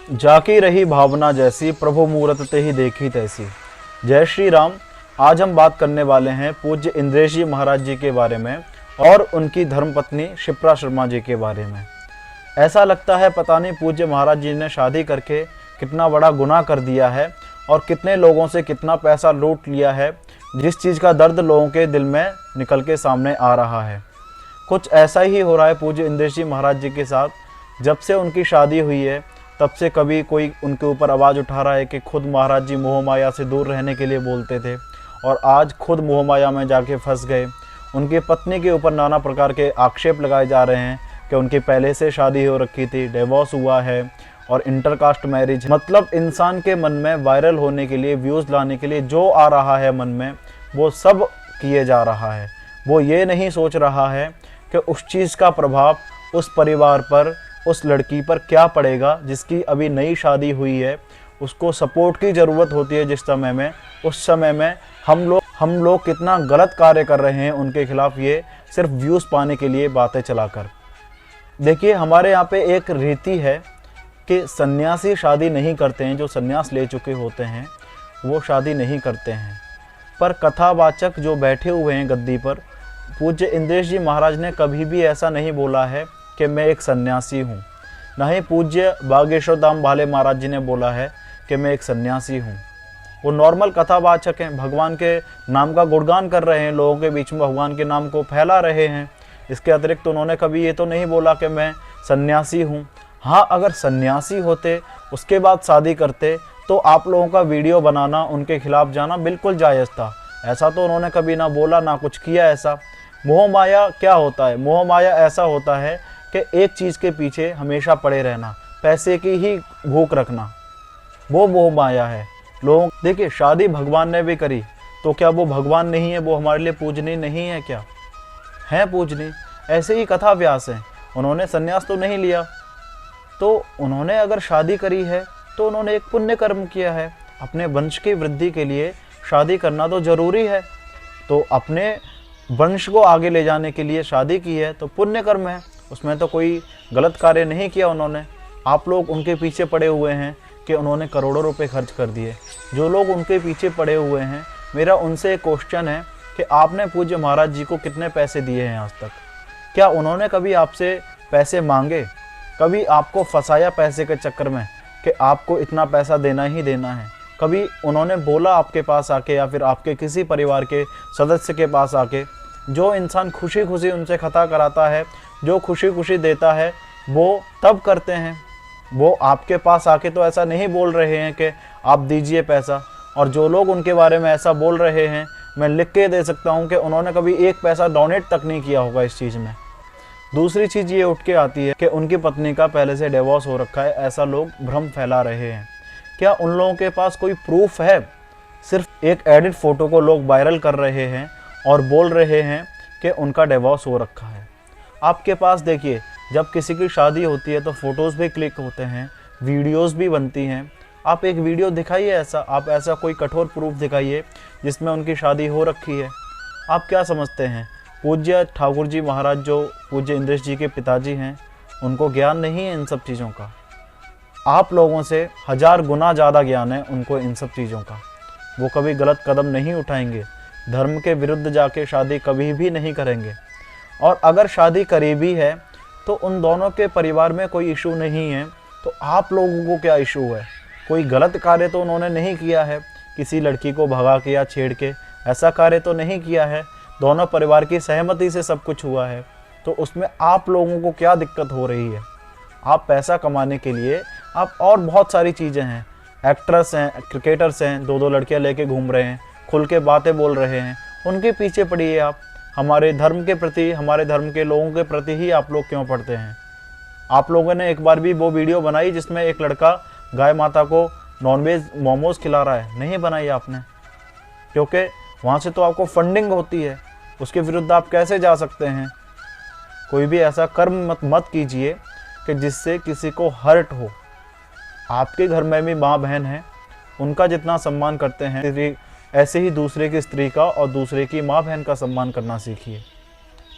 जाकी रही भावना जैसी, प्रभु मूरत ते ही देखी तैसी। जय श्री राम। आज हम बात करने वाले हैं पूज्य इंद्रेश जी महाराज जी के बारे में और उनकी धर्मपत्नी शिप्रा शर्मा जी के बारे में। ऐसा लगता है पता नहीं पूज्य महाराज जी ने शादी करके कितना बड़ा गुनाह कर दिया है और कितने लोगों से कितना पैसा लूट लिया है, जिस चीज़ का दर्द लोगों के दिल में निकल के सामने आ रहा है। कुछ ऐसा ही हो रहा है पूज्य इंद्रेश जी महाराज जी के साथ। जब से उनकी शादी हुई है तब से कभी कोई उनके ऊपर आवाज़ उठा रहा है कि खुद महाराज जी मोह माया से दूर रहने के लिए बोलते थे और आज खुद मोह माया में जाके फंस गए। उनकी पत्नी के ऊपर नाना प्रकार के आक्षेप लगाए जा रहे हैं कि उनकी पहले से शादी हो रखी थी, डिवोर्स हुआ है और इंटरकास्ट मैरिज। मतलब इंसान के मन में वायरल होने के लिए, व्यूज़ लाने के लिए जो आ रहा है मन में वो सब किए जा रहा है। वो ये नहीं सोच रहा है कि उस चीज़ का प्रभाव उस परिवार पर, उस लड़की पर क्या पड़ेगा जिसकी अभी नई शादी हुई है। उसको सपोर्ट की ज़रूरत होती है जिस समय में, उस समय में हम लोग कितना गलत कार्य कर रहे हैं उनके खिलाफ, ये सिर्फ व्यूज़ पाने के लिए बातें चलाकर। देखिए हमारे यहाँ पे एक रीति है कि सन्यासी शादी नहीं करते हैं। जो सन्यास ले चुके होते हैं वो शादी नहीं करते हैं। पर कथावाचक जो बैठे हुए हैं गद्दी पर, पूज्य इंद्रेश जी महाराज ने कभी भी ऐसा नहीं बोला है कि मैं एक सन्यासी हूँ। ना ही पूज्य बागेश्वर धाम भाले महाराज जी ने बोला है कि मैं एक सन्यासी हूँ। वो नॉर्मल कथावाचक हैं, भगवान के नाम का गुणगान कर रहे हैं, लोगों के बीच में भगवान के नाम को फैला रहे हैं। इसके अतिरिक्त तो उन्होंने कभी ये तो नहीं बोला कि मैं सन्यासी हूँ। हाँ, अगर सन्यासी होते उसके बाद शादी करते तो आप लोगों का वीडियो बनाना, उनके खिलाफ जाना बिल्कुल जायज़ था। ऐसा तो उन्होंने कभी ना बोला ना कुछ किया ऐसा। मोह माया क्या होता है? मोह माया ऐसा होता है कि एक चीज़ के पीछे हमेशा पड़े रहना, पैसे की ही भूख रखना, वो मोह माया है। लोग देखिए शादी भगवान ने भी करी तो क्या वो भगवान नहीं है? वो हमारे लिए पूजनीय नहीं है क्या? है पूजनीय। ऐसे ही कथा व्यास हैं, उन्होंने सन्यास तो नहीं लिया, तो उन्होंने अगर शादी करी है तो उन्होंने एक पुण्य कर्म किया है। अपने वंश की वृद्धि के लिए शादी करना तो ज़रूरी है, तो अपने वंश को आगे ले जाने के लिए शादी की है तो पुण्य कर्म है, उसमें तो कोई गलत कार्य नहीं किया उन्होंने। आप लोग उनके पीछे पड़े हुए हैं कि उन्होंने करोड़ों रुपए खर्च कर दिए। जो लोग उनके पीछे पड़े हुए हैं, मेरा उनसे एक क्वेश्चन है कि आपने पूज्य महाराज जी को कितने पैसे दिए हैं आज तक? क्या उन्होंने कभी आपसे पैसे मांगे? कभी आपको फंसाया पैसे के चक्कर में कि आपको इतना पैसा देना ही देना है? कभी उन्होंने बोला आपके पास आके या फिर आपके किसी परिवार के सदस्य के पास आके? जो इंसान खुशी खुशी उनसे खता कराता है, जो खुशी खुशी देता है, वो तब करते हैं। वो आपके पास आके तो ऐसा नहीं बोल रहे हैं कि आप दीजिए पैसा। और जो लोग उनके बारे में ऐसा बोल रहे हैं, मैं लिख के दे सकता हूं कि उन्होंने कभी एक पैसा डोनेट तक नहीं किया होगा इस चीज़ में। दूसरी चीज़ ये उठ के आती है कि उनकी पत्नी का पहले से डिवोर्स हो रखा है, ऐसा लोग भ्रम फैला रहे हैं। क्या उन लोगों के पास कोई प्रूफ है? सिर्फ एक एडिट फ़ोटो को लोग वायरल कर रहे हैं और बोल रहे हैं कि उनका डिवोर्स हो रखा है। आपके पास देखिए, जब किसी की शादी होती है तो फ़ोटोज़ भी क्लिक होते हैं, वीडियोज़ भी बनती हैं। आप एक वीडियो दिखाइए ऐसा, आप ऐसा कोई कठोर प्रूफ दिखाइए जिसमें उनकी शादी हो रखी है। आप क्या समझते हैं पूज्य ठाकुर जी महाराज, जो पूज्य इंद्रेश जी के पिताजी हैं, उनको ज्ञान नहीं है इन सब चीज़ों का? आप लोगों से 1000 गुना ज़्यादा ज्ञान है उनको इन सब चीज़ों का। वो कभी गलत कदम नहीं उठाएंगे, धर्म के विरुद्ध जाके शादी कभी भी नहीं करेंगे। और अगर शादी करी भी है तो उन दोनों के परिवार में कोई इशू नहीं है, तो आप लोगों को क्या इशू है? कोई गलत कार्य तो उन्होंने नहीं किया है, किसी लड़की को भगा के या छेड़ के ऐसा कार्य तो नहीं किया है। दोनों परिवार की सहमति से सब कुछ हुआ है, तो उसमें आप लोगों को क्या दिक्कत हो रही है? आप पैसा कमाने के लिए, आप और बहुत सारी चीज़ें हैं, एक्ट्रेस हैं, क्रिकेटर्स हैं, 2-2 लड़कियां लेके घूम रहे हैं, खुल के बातें बोल रहे हैं, उनके पीछे पड़िए आप। हमारे धर्म के प्रति, हमारे धर्म के लोगों के प्रति ही आप लोग क्यों पढ़ते हैं? आप लोगों ने एक बार भी वो वीडियो बनाई जिसमें एक लड़का गाय माता को नॉनवेज मोमोज खिला रहा है? नहीं बनाई आपने, क्योंकि वहाँ से तो आपको फंडिंग होती है, उसके विरुद्ध आप कैसे जा सकते हैं? कोई भी ऐसा कर्म मत कीजिए कि जिससे किसी को हर्ट हो। आपके घर में भी माँ बहन है, उनका जितना सम्मान करते हैं ऐसे ही दूसरे की स्त्री का और दूसरे की माँ बहन का सम्मान करना सीखिए।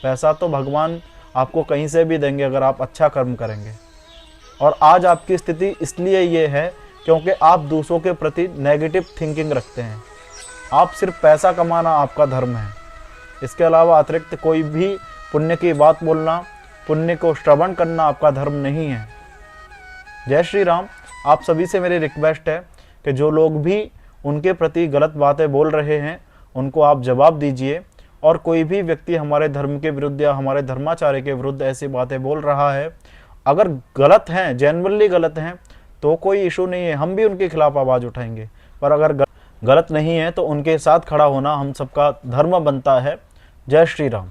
पैसा तो भगवान आपको कहीं से भी देंगे अगर आप अच्छा कर्म करेंगे। और आज आपकी स्थिति इसलिए ये है क्योंकि आप दूसरों के प्रति नेगेटिव थिंकिंग रखते हैं। आप सिर्फ पैसा कमाना आपका धर्म है, इसके अलावा अतिरिक्त कोई भी पुण्य की बात बोलना, पुण्य को श्रवण करना आपका धर्म नहीं है। जय श्री राम। आप सभी से मेरी रिक्वेस्ट है कि जो लोग भी उनके प्रति गलत बातें बोल रहे हैं उनको आप जवाब दीजिए, और कोई भी व्यक्ति हमारे धर्म के विरुद्ध या हमारे धर्माचार्य के विरुद्ध ऐसी बातें बोल रहा है, अगर गलत हैं, जेन्युइनली गलत हैं, तो कोई इशू नहीं है, हम भी उनके खिलाफ आवाज़ उठाएंगे। पर अगर गलत नहीं है तो उनके साथ खड़ा होना हम सबका धर्म बनता है। जय श्री राम।